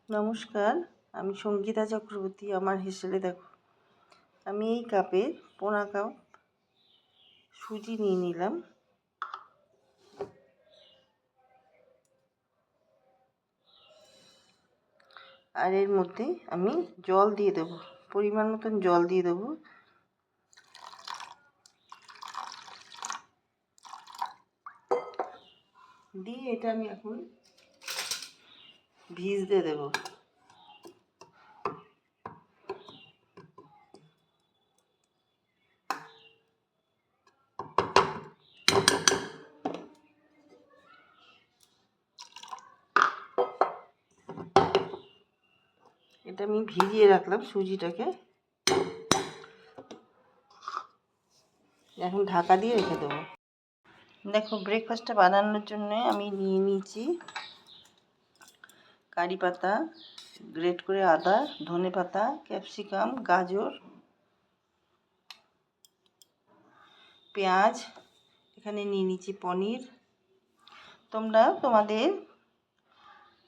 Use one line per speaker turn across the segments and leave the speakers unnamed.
নমস্কার, আমি সঙ্গীতা চক্রবর্তী। আমার হেসেলে দেখো, আমি এই কাপে 1.5 কাপ সুজি নিয়ে নিলাম। আর এর মধ্যে আমি জল দিয়ে দেবো, পরিমাণ মতন জল দিয়ে দেবো। দিয়ে এটা আমি এখন ভিজতে দেবো। এটা আমি ভিজিয়ে রাখলাম সুজিটাকে, এখন ঢাকা দিয়ে রেখে দেবো। দেখো, ব্রেকফাস্টটা বানানোর জন্য আমি নিয়ে নিয়েছি কারি পাতা, গ্রেট করে আদা, ধনে পাতা, ক্যাপসিকাম, গাজর, পেঁয়াজ, এখানে নিয়ে নিচ্ছি পনির। তোমরা তোমাদের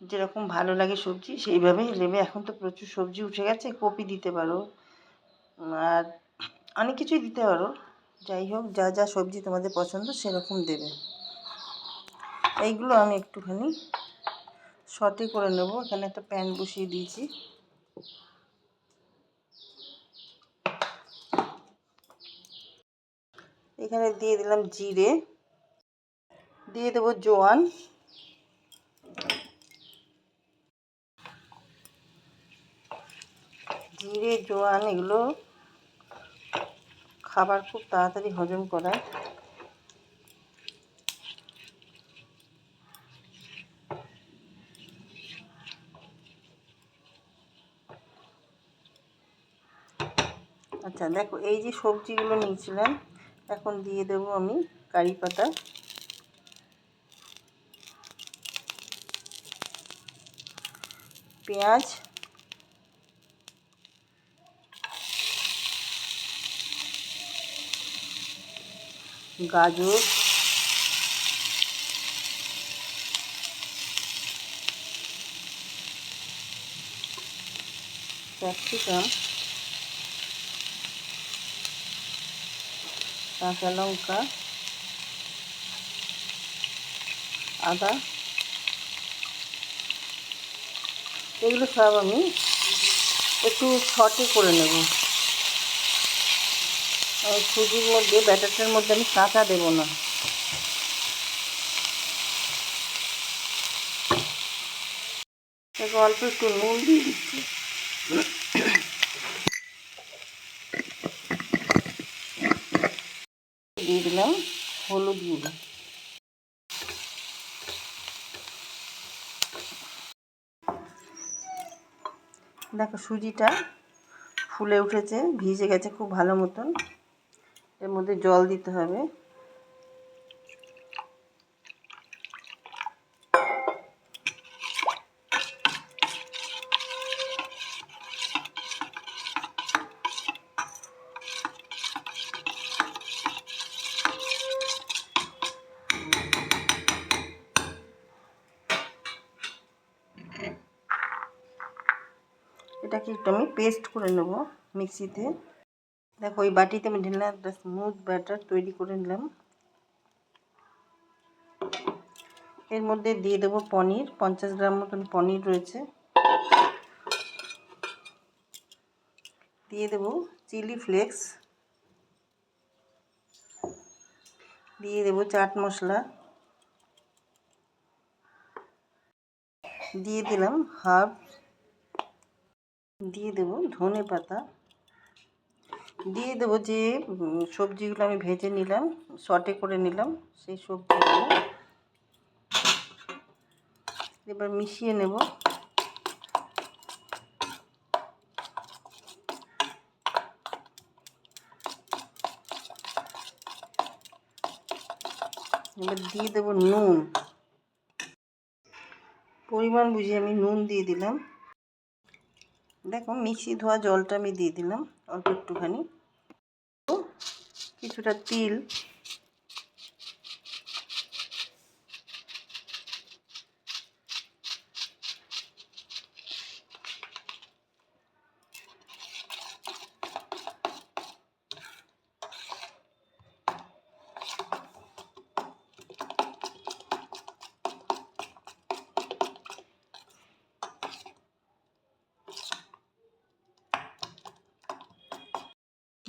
যেরকম ভালো লাগে সবজি সেইভাবে নেবে। এখন তো প্রচুর সবজি উঠে গেছে, কপি দিতে পারো আর অনেক কিছুই দিতে পারো। যাই হোক, যা যা সবজি তোমাদের পছন্দ সেরকম দেবে। এইগুলো আমি একটুখানি সটে করে নেব। এখানে একটা প্যান বসিয়ে দিয়েছি। এখানে দিয়ে দিলাম জিরে, দিয়ে দেবো জোয়ান, জিরে জোয়ান এগুলো খাবার খুব তাড়াতাড়ি হজম করায়। আচ্ছা দেখো, এই যে সবজিগুলো নিয়েছিলাম, এখন দিয়ে দেবো আমি কারি পাতা, পেঁয়াজ, গাজর, ক্যাপসিকাম, কাঁচা লঙ্কা, আদা, এগুলো সব আমি একটু সটে করে নেব। সুজির মধ্যে, ব্যাটারটার মধ্যে আমি কাঁচা দেবো না। অল্প একটু নুন দিয়ে দিচ্ছি, দিয়ে দিলাম হলুদ গুঁড়ো। দেখো, সুজিটা ফুলে উঠেছে, ভিজে গেছে খুব ভালো মতন। এর মধ্যে জল দিতে হবে। এটাকে একটু আমি পেস্ট করে নেব মিক্সিতে। দেখো, ওই বাটিতে আমি ঢেলে একটা স্মুথ ব্যাটার তৈরি করে নিলাম। এর মধ্যে দিয়ে দেবো পনির, 50 গ্রাম মতন পনির রয়েছে। দিয়ে দেবো চিলি ফ্লেক্স, দিয়ে দেবো চাট মশলা, দিয়ে দিলাম হাফ, দিয়ে দেবো ধনে পাতা, দিয়ে দেবো যে সবজিগুলো আমি ভেজে নিলাম, সটে করে নিলাম, সেই সবজিগুলো এবার মিশিয়ে নেব। এবার দিয়ে দেবো নুন, পরিমাণ বুঝে আমি নুন দিয়ে দিলাম। দেখো, মিক্সি ধোয়া জলটা আমি দিয়ে দিলাম অল্প একটুখানি, কিছুটা তিল,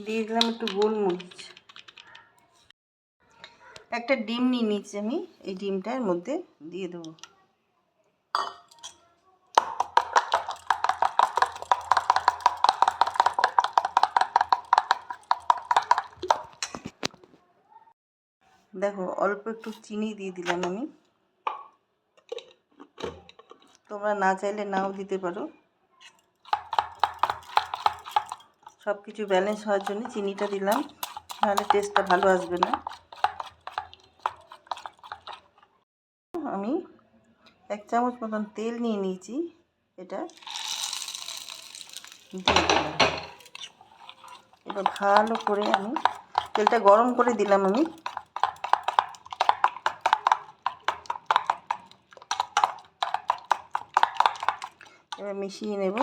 দিয়ে দিলাম একটু গোলমরিচ। একটা ডিম নিয়ে নিচ্ছি আমি, এই ডিমটার মধ্যে দিয়ে দেবো। দেখো অল্প একটু চিনি দিয়ে দিলাম আমি, তোমরা না চাইলে নাও দিতে পারো। সব কিছু ব্যালেন্স হওয়ার জন্য চিনিটা দিলাম, নাহলে টেস্টটা ভালো আসবে না। আমি 1 চামচ মতন তেল নিয়ে নিয়েছি, এটা দিয়ে দিলাম। এবার ভালো করে আমি তেলটা গরম করে দিলাম আমি। এবার মিশিয়ে নেব।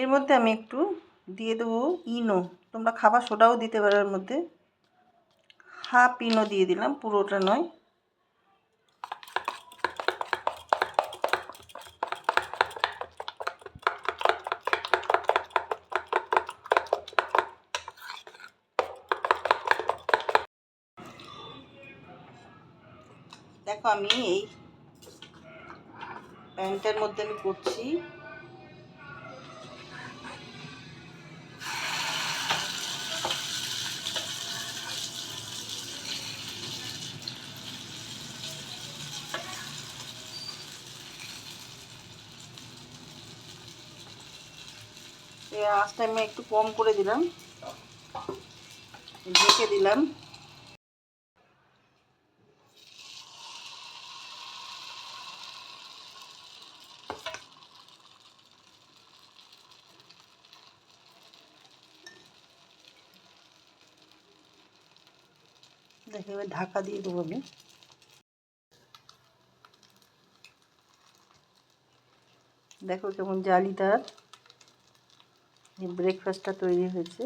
এর মধ্যে আমি একটু দিয়ে দেবো ইনো, তোমরা খাবার সোডাও দিতে পারো এর মধ্যে। হাফ ইনো দিয়ে দিলাম, পুরোটা নয়। দেখো আমি এই প্যানটার মধ্যে আমি করছি। আঁচটা আমি একটু কম করে দিলাম, ঢেকে দিলাম। দেখো এবার ঢাকা দিয়ে দেবো আমি। দেখো কেমন জালিদার এই ব্রেকফাস্টটা তৈরি হয়েছে।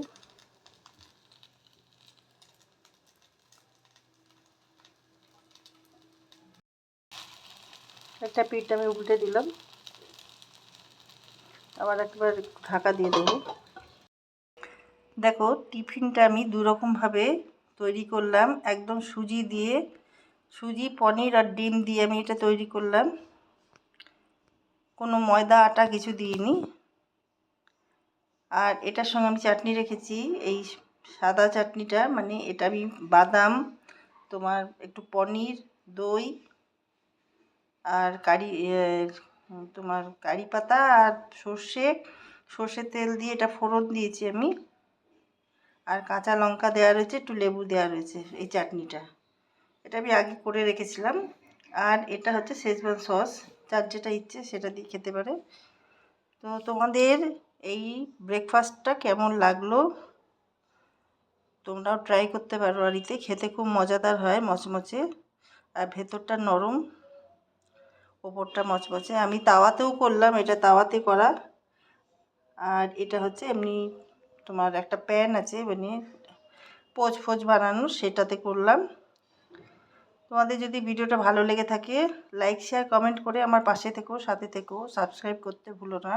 একটা পিঠ আমি উল্টে দিলাম, আবার একবার ঢাকা দিয়ে দেবো। দেখো টিফিনটা আমি দুরকমভাবে তৈরি করলাম। একদম সুজি দিয়ে, সুজি পনির আর ডিম দিয়ে আমি এটা তৈরি করলাম, কোনো ময়দা আটা কিছু দিইনি। আর এটার সঙ্গে আমি চাটনি রেখেছি, এই সাদা চাটনিটা, মানে এটা আমি বাদাম, তোমার একটু পনির, দই আর তোমার কারি পাতা আর সর্ষে তেল দিয়ে এটা ফোড়ন দিয়েছি আমি। আর কাঁচা লঙ্কা দেওয়া রয়েছে, একটু লেবু দেওয়া রয়েছে এই চাটনিটা। এটা আমি আগে করে রেখেছিলাম। আর এটা হচ্ছে শেজওয়ান সস, যার যেটা ইচ্ছে সেটা দিয়ে খেতে পারে। তো তোমাদের এই ব্রেকফাস্টটা কেমন লাগলো, তোমরাও ট্রাই করতে পারো বাড়িতে। খেতে খুব মজাদার হয়, মচমচে, আর ভেতরটা নরম, ওপরটা মচমচে। আমি তাওয়াতেও করলাম, এটা তাওয়াতে করা। আর এটা হচ্ছে এমনি তোমার একটা প্যান আছে, মানে পোচ বানানোর, সেটাতে করলাম। তোমাদের যদি ভিডিওটা ভালো লেগে থাকে, লাইক শেয়ার কমেন্ট করে আমার পাশে থেকো, সাথে থেকো, সাবস্ক্রাইব করতে ভুলো না।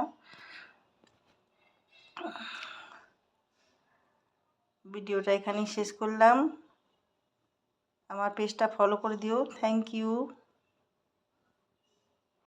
ভিডিওটা এখানেই শেষ করলাম। আমার পেজটা ফলো করে দিও। Thank you.